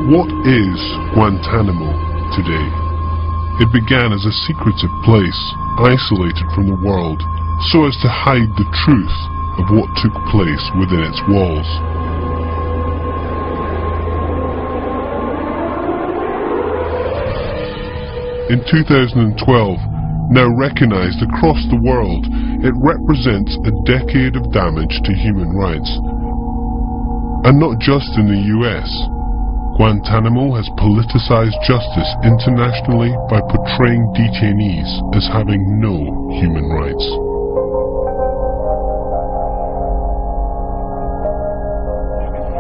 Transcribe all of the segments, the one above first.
What is Guantanamo today? It began as a secretive place, isolated from the world, so as to hide the truth of what took place within its walls. In 2012, now recognized across the world, it represents a decade of damage to human rights. And not just in the US. Guantanamo has politicized justice internationally by portraying detainees as having no human rights.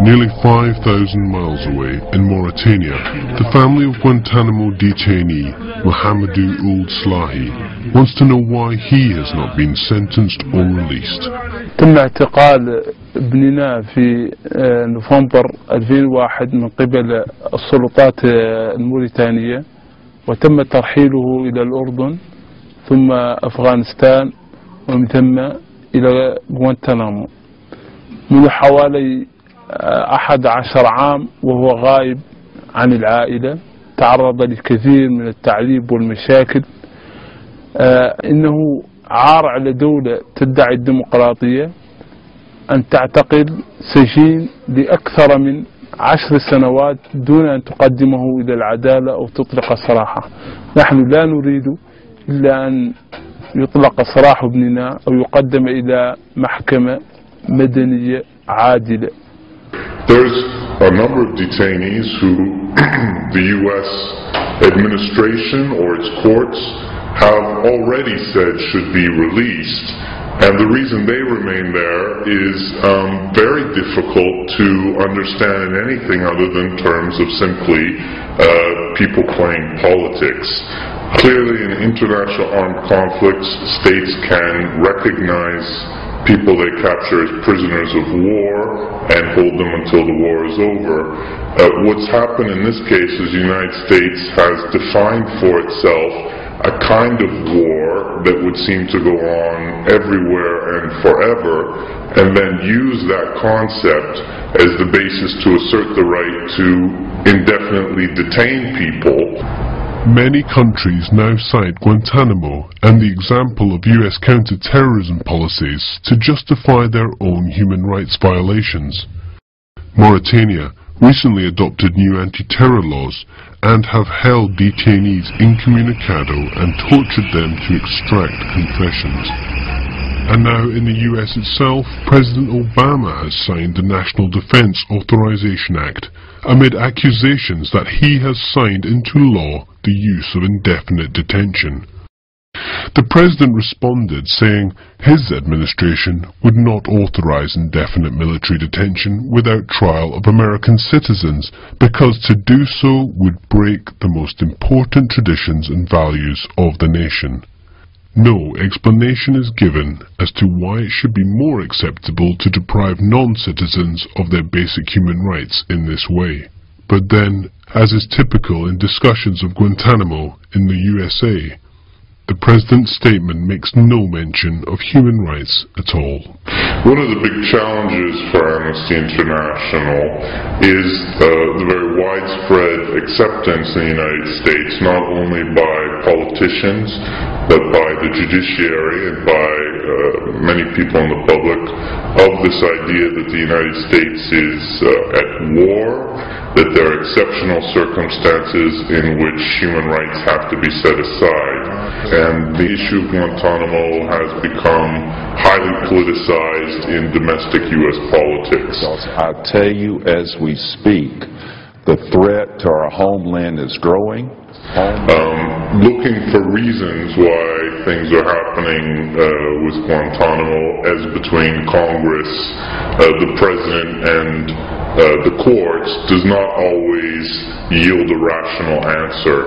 Nearly 5,000 miles away in Mauritania, the family of Guantanamo detainee Mohamedou Ould Slahi wants to know why he has not been sentenced or released. تم اعتقال ابننا في نوفمبر 2001 من قبل السلطات الموريتانية، وتم ترحيله إلى الأردن ثم أفغانستان ومن ثم إلى غوانتانامو. منذ حوالي 11 عام وهو غائب عن العائلة، تعرض لكثير من التعذيب والمشاكل. إنه عار على دولة تدعي الديمقراطية أن تعتقل سجين لأكثر من 10 سنوات دون أن تقدمه إلى العدالة أو تطلق سراحه. نحن لا نريد إلا أن يطلق سراح ابننا أو يقدم إلى محكمة مدنية عادلة. There's a number of detainees who the U.S. administration or its courts have already said should be released, and the reason they remain there is very difficult to understand in anything other than terms of simply people playing politics. Clearly, in international armed conflicts, states can recognize people they capture as prisoners of war and hold them until the war is over. What's happened in this case is the United States has defined for itself a kind of war that would seem to go on everywhere and forever, and then use that concept as the basis to assert the right to indefinitely detain people. Many countries now cite Guantanamo and the example of US counter-terrorism policies to justify their own human rights violations. Mauritania recently adopted new anti-terror laws and have held detainees incommunicado and tortured them to extract confessions. And now in the US itself, President Obama has signed the National Defense Authorization Act amid accusations that he has signed into law the use of indefinite detention. The President responded saying his administration would not authorize indefinite military detention without trial of American citizens, because to do so would break the most important traditions and values of the nation. No explanation is given as to why it should be more acceptable to deprive non-citizens of their basic human rights in this way. But then, as is typical in discussions of Guantanamo in the USA, the President's statement makes no mention of human rights at all. One of the big challenges for Amnesty International is the very widespread acceptance in the United States, not only by politicians, but by the judiciary and by many people in the public, of this idea that the United States is at war, that there are exceptional circumstances in which human rights have to be set aside. And the issue of Guantanamo has become highly politicized in domestic U.S. politics. I tell you, as we speak, the threat to our homeland is growing. Looking for reasons why things are happening with Guantanamo, as between Congress, the President, and the courts, does not always yield a rational answer.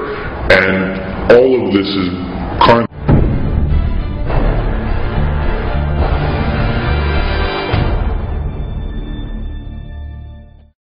And all of this is kind of